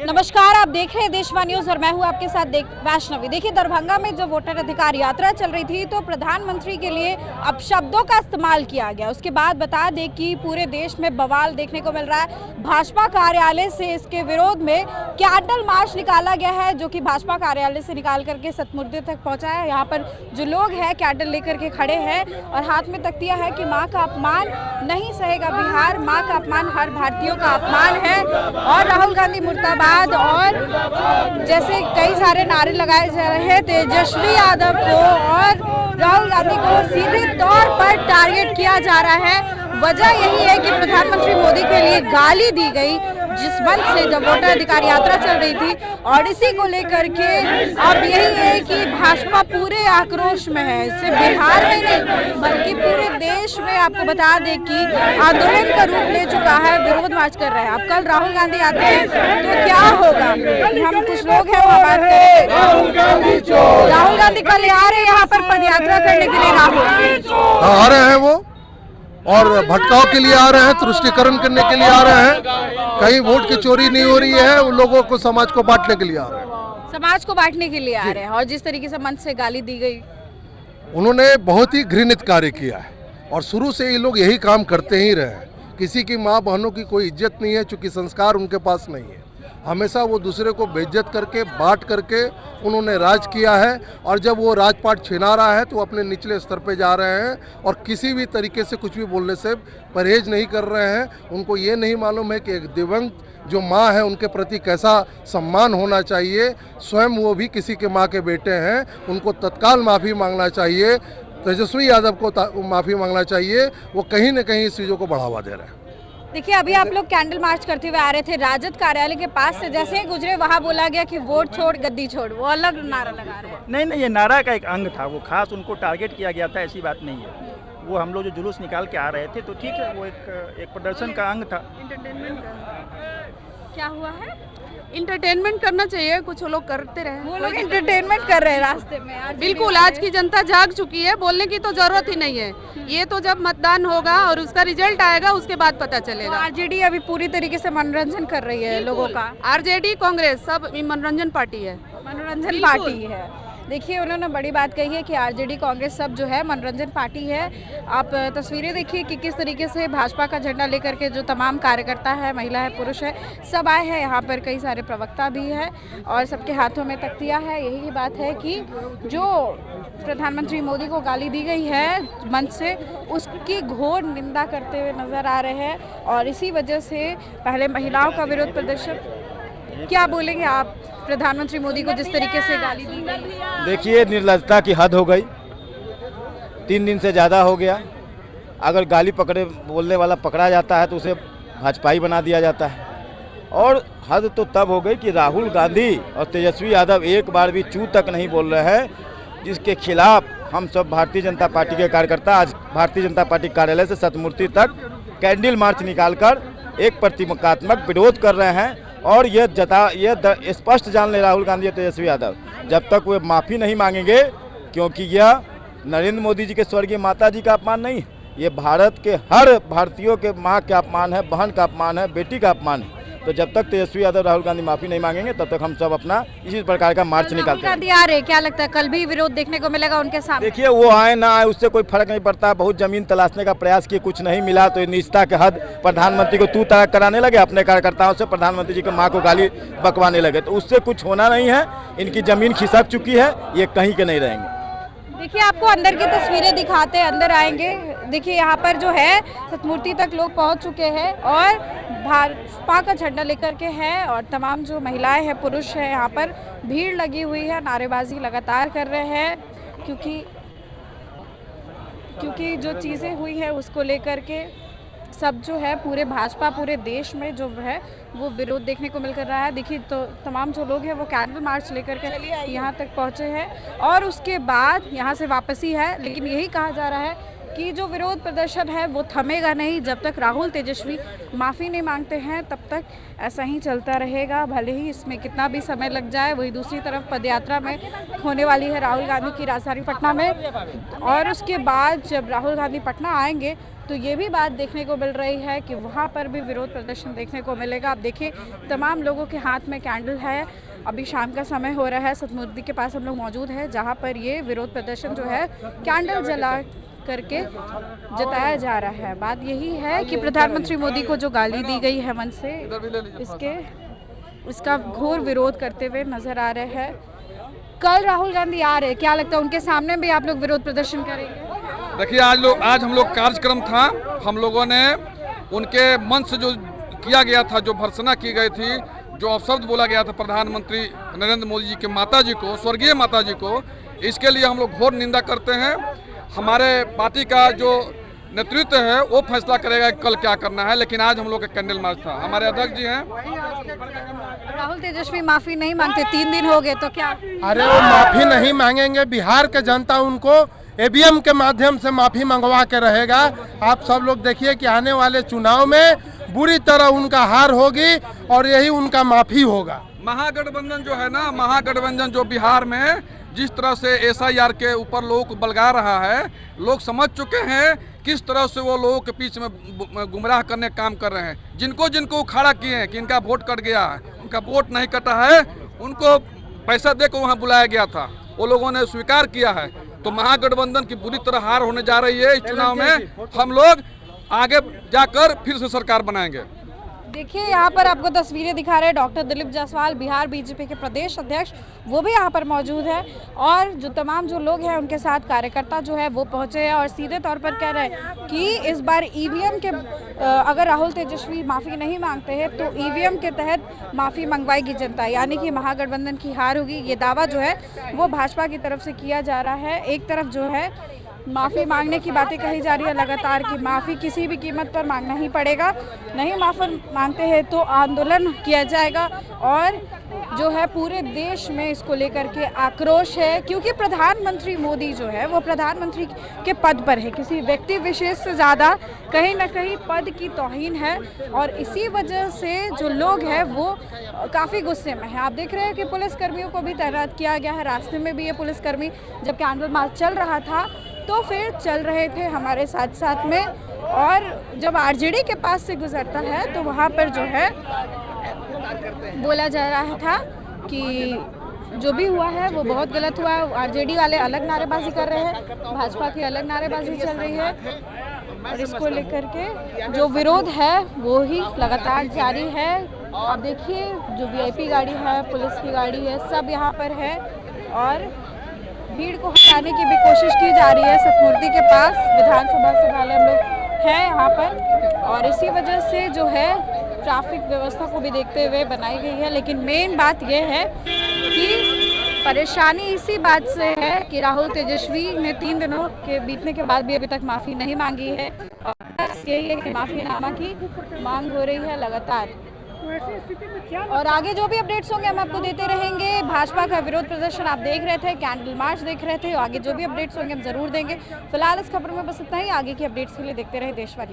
नमस्कार, आप देख रहे हैं देशवा न्यूज और मैं हूं आपके साथ वैष्णवी। देखिए, दरभंगा में जब वोटर अधिकार यात्रा चल रही थी तो प्रधानमंत्री के लिए अब शब्दों का इस्तेमाल किया गया। उसके बाद बता दें कि पूरे देश में बवाल देखने को मिल रहा है। भाजपा कार्यालय से इसके विरोध में कैंडल मार्च निकाला गया है, जो कि भाजपा कार्यालय से निकाल करके सतमुर्दे तक पहुंचा है। यहाँ पर जो लोग हैं कैंडल लेकर के खड़े हैं और हाथ में तख्तियां है कि माँ का अपमान नहीं सहेगा बिहार, माँ का अपमान हर भारतीयों का अपमान है और राहुल गांधी मुर्दाबाद और जैसे कई सारे नारे लगाए जा रहे हैं। तेजस्वी यादव को और राहुल गांधी को सीधे तौर पर टारगेट किया जा रहा है। वजह यही है कि प्रधानमंत्री मोदी के लिए गाली दी गई जिस मंच से जब वोटर अधिकार यात्रा चल रही थी, और इसी को लेकर के अब यही है कि भाजपा पूरे आक्रोश में है। सिर्फ बिहार में नहीं बल्कि पूरे देश में आपको बता दें कि आंदोलन का रूप ले चुका है, विरोध मार्च कर रहे हैं। अब कल राहुल गांधी आते हैं तो क्या होगा, हम कुछ लोग हैं वो बात करेंगे। राहुल गांधी कल आ रहे हैं यहाँ पर पदयात्रा करने के लिए। राहुल आ रहे हैं वो, और भटकाव के लिए आ रहे हैं, तुष्टिकरण करने के लिए आ रहे हैं। कहीं वोट की चोरी नहीं हो रही है, उन लोगों को समाज को बांटने के लिए आ रहे हैं। समाज को बांटने के लिए आ रहे हैं। और जिस तरीके से मंच से गाली दी गई, उन्होंने बहुत ही घृणित कार्य किया है और शुरू से ये लोग यही काम करते ही रहे हैं। किसी की माँ बहनों की कोई इज्जत नहीं है, चूंकि संस्कार उनके पास नहीं है। हमेशा वो दूसरे को बेइज्जत करके बांट करके उन्होंने राज किया है, और जब वो राजपाट छिना रहा है तो अपने निचले स्तर पे जा रहे हैं और किसी भी तरीके से कुछ भी बोलने से परहेज नहीं कर रहे हैं। उनको ये नहीं मालूम है कि एक दिवंगत जो माँ है उनके प्रति कैसा सम्मान होना चाहिए। स्वयं वो भी किसी के माँ के बेटे हैं, उनको तत्काल माफ़ी मांगना चाहिए। तेजस्वी यादव को माफ़ी मांगना चाहिए। वो कहीं न कहीं इस चीज़ों को बढ़ावा दे रहे हैं। देखिए, अभी आप लोग कैंडल मार्च करते हुए आ रहे थे, राजद कार्यालय के पास से जैसे ही गुजरे वहाँ बोला गया कि वोट छोड़ गद्दी छोड़, वो अलग नारा लगा रहे हैं। नहीं, ये नारा का एक अंग था, वो खास उनको टारगेट किया गया था, ऐसी बात नहीं है। वो हम लोग जो जुलूस निकाल के आ रहे थे तो ठीक है, वो एक प्रदर्शन का अंग था। इंटरटेनमेंट क्या हुआ है? इंटरटेनमेंट करना चाहिए, कुछ लोग करते रहे। वो लोग इंटरटेनमेंट कर रहे हैं रास्ते में। बिल्कुल, आज की जनता जाग चुकी है, बोलने की तो जरूरत ही नहीं है। ये तो जब मतदान होगा और उसका रिजल्ट आएगा उसके बाद पता चलेगा। आरजेडी अभी पूरी तरीके से मनोरंजन कर रही है लोगों का। आरजेडी कांग्रेस सब मनोरंजन पार्टी है, मनोरंजन पार्टी है। देखिए, उन्होंने बड़ी बात कही है कि आरजेडी कांग्रेस सब जो है मनोरंजन पार्टी है। आप तस्वीरें देखिए कि किस तरीके से भाजपा का झंडा लेकर के जो तमाम कार्यकर्ता है, महिला है, पुरुष है, सब आए हैं। यहाँ पर कई सारे प्रवक्ता भी हैं और सबके हाथों में तख्तियाँ है। यही बात है कि जो प्रधानमंत्री मोदी को गाली दी गई है मंच से, उसकी घोर निंदा करते हुए नजर आ रहे हैं। और इसी वजह से पहले महिलाओं का विरोध प्रदर्शन। क्या बोलेंगे आप प्रधानमंत्री मोदी को जिस तरीके से गाली दी गई? देखिए, निर्लज्जता की हद हो गई। 3 दिन से ज़्यादा हो गया। अगर गाली पकड़े बोलने वाला पकड़ा जाता है तो उसे भाजपाई बना दिया जाता है। और हद तो तब हो गई कि राहुल गांधी और तेजस्वी यादव एक बार भी चू तक नहीं बोल रहे हैं, जिसके खिलाफ हम सब भारतीय जनता पार्टी के कार्यकर्ता आज भारतीय जनता पार्टी कार्यालय से सतमूर्ति तक कैंडल मार्च निकालकर एक प्रतीकात्मक विरोध कर रहे हैं। और ये स्पष्ट जान ले राहुल गांधी और तेजस्वी यादव, जब तक वे माफ़ी नहीं मांगेंगे, क्योंकि यह नरेंद्र मोदी जी के स्वर्गीय माता जी का अपमान नहीं, ये भारत के हर भारतीयों के माँ का अपमान है, बहन का अपमान है, बेटी का अपमान है। तो जब तक तेजस्वी यादव राहुल गांधी माफ़ी नहीं मांगेंगे तब तक हम सब अपना इसी प्रकार का मार्च निकालते हैं। राहुल गांधी आ रहे, क्या लगता है कल भी विरोध देखने को मिलेगा उनके सामने? देखिए, वो आए ना आए उससे कोई फर्क नहीं पड़ता। बहुत जमीन तलाशने का प्रयास किए, कुछ नहीं मिला तो निजता के हद प्रधानमंत्री को तू तड़क कराने लगे, अपने कार्यकर्ताओं से प्रधानमंत्री जी की माँ को गाली बकवाने लगे। तो उससे कुछ होना नहीं है। इनकी जमीन खिसक चुकी है, ये कहीं के नहीं रहेंगे। देखिए, आपको अंदर की तस्वीरें दिखाते हैं, अंदर आएंगे। देखिए, यहाँ पर जो है सतमूर्ति तक लोग पहुँच चुके हैं और भाजपा का झंडा लेकर के हैं और तमाम जो महिलाएं हैं, पुरुष हैं, यहाँ पर भीड़ लगी हुई है, नारेबाजी लगातार कर रहे हैं क्योंकि जो चीज़ें हुई है उसको लेकर के सब जो है पूरे भाजपा पूरे देश में जो है वो विरोध देखने को मिल कर रहा है। देखिए, तो तमाम जो लोग हैं वो कैंडल मार्च लेकर के यहाँ तक पहुँचे हैं और उसके बाद यहाँ से वापसी है। लेकिन यही कहा जा रहा है कि जो विरोध प्रदर्शन है वो थमेगा नहीं। जब तक राहुल तेजस्वी माफ़ी नहीं मांगते हैं तब तक ऐसा ही चलता रहेगा, भले ही इसमें कितना भी समय लग जाए। वही दूसरी तरफ पदयात्रा में होने वाली है राहुल गांधी की राजधानी पटना में, और उसके बाद जब राहुल गांधी पटना आएंगे तो ये भी बात देखने को मिल रही है कि वहाँ पर भी विरोध प्रदर्शन देखने को मिलेगा। आप देखिए तमाम लोगों के हाथ में कैंडल है। अभी शाम का समय हो रहा है, सतमूर्ति के पास हम लोग मौजूद हैं जहाँ पर ये विरोध प्रदर्शन जो है कैंडल जला करके जताया जा रहा है। बात यही है कि प्रधानमंत्री मोदी को जो गाली दी गई है मन से, इसका घोर विरोध करते हुए नजर आ रहे हैं। कल राहुल गांधी आ रहे हैं, क्या लगता है उनके सामने भी आप लोग विरोध प्रदर्शन करेंगे? देखिए आज हम लोग कार्यक्रम था, हम लोगों ने उनके मंच से जो किया गया था, जो भर्त्सना की गई थी, जो अपशब्द बोला गया था प्रधानमंत्री नरेंद्र मोदी जी के माता जी को, स्वर्गीय माता जी को, इसके लिए हम लोग घोर निंदा करते हैं। हमारे पार्टी का जो नेतृत्व है वो फैसला करेगा कि कल क्या करना है, लेकिन आज हम लोग का कैंडल मार्च था। हमारे अध्यक्ष जी हैं राहुल तेजस्वी माफी नहीं मांगते, 3 दिन हो गए, तो क्या? अरे वो माफी नहीं मांगेंगे, बिहार के जनता उनको ईवीएम के माध्यम से माफी मंगवा के रहेगा। आप सब लोग देखिए कि आने वाले चुनाव में बुरी तरह उनका हार होगी और यही उनका माफी होगा। महागठबंधन जो है ना, महागठबंधन जो बिहार में जिस तरह से SIR के ऊपर लोगों को बलगा रहा है, लोग समझ चुके हैं किस तरह से वो लोगों के बीच में गुमराह करने का काम कर रहे हैं। जिनको जिनको खड़ा किए हैं कि इनका वोट कट गया है, उनका वोट नहीं कटा है, उनको पैसा देकर वहाँ बुलाया गया था, वो लोगों ने स्वीकार किया है। तो महागठबंधन की बुरी तरह हार होने जा रही है। इस चुनाव में हम लोग आगे जाकर फिर से सरकार बनाएंगे। देखिए यहाँ पर आपको तस्वीरें दिखा रहे हैं डॉक्टर दिलीप जायसवाल, बिहार बीजेपी के प्रदेश अध्यक्ष, वो भी यहाँ पर मौजूद है और जो तमाम जो लोग हैं उनके साथ कार्यकर्ता जो है वो पहुँचे हैं और सीधे तौर पर कह रहे हैं कि इस बार ईवीएम के अगर राहुल तेजस्वी माफ़ी नहीं मांगते हैं तो ईवीएम के तहत माफ़ी मंगवाएगी जनता, यानी कि महागठबंधन की हार होगी। ये दावा जो है वो भाजपा की तरफ से किया जा रहा है। एक तरफ जो है माफ़ी मांगने की बातें कही जा रही है लगातार कि माफ़ी किसी भी कीमत पर मांगना ही पड़ेगा, नहीं माफ़ी मांगते हैं तो आंदोलन किया जाएगा। और जो है पूरे देश में इसको लेकर के आक्रोश है, क्योंकि प्रधानमंत्री मोदी जो है वो प्रधानमंत्री के पद पर है, किसी व्यक्ति विशेष से ज़्यादा कहीं ना कहीं पद की तौहीन है और इसी वजह से जो लोग हैं वो काफ़ी गुस्से में हैं। आप देख रहे हैं कि पुलिसकर्मियों को भी तैनात किया गया है। रास्ते में भी ये पुलिसकर्मी जब कैंडल मार्च चल रहा था तो फिर चल रहे थे हमारे साथ साथ में, और जब RJD के पास से गुजरता है तो वहाँ पर जो है बोला जा रहा था कि जो भी हुआ है वो बहुत गलत हुआ है। RJD वाले अलग नारेबाजी कर रहे हैं, भाजपा की अलग नारेबाजी चल रही है और इसको लेकर के जो विरोध है वो ही लगातार जारी है। आप देखिए जो VIP गाड़ी है, पुलिस की गाड़ी है, सब यहाँ पर है और भीड़ को हटाने की भी कोशिश की जा रही है। सतमूर्ति के पास विधानसभा से पहले हम लोग हैं यहाँ पर और इसी वजह से जो है ट्रैफिक व्यवस्था को भी देखते हुए बनाई गई है। लेकिन मेन बात यह है कि परेशानी इसी बात से है कि राहुल तेजस्वी ने 3 दिनों के बीतने के बाद भी अभी तक माफ़ी नहीं मांगी है और बस यही है कि माफ़ीनामा की मांग हो रही है लगातार। और आगे जो भी अपडेट्स होंगे हम आपको देते रहेंगे। भाजपा का विरोध प्रदर्शन आप देख रहे थे, कैंडल मार्च देख रहे थे, आगे जो भी अपडेट्स होंगे हम जरूर देंगे। फिलहाल इस खबर में बस इतना ही। आगे की अपडेट्स के लिए देखते रहे देशवाली।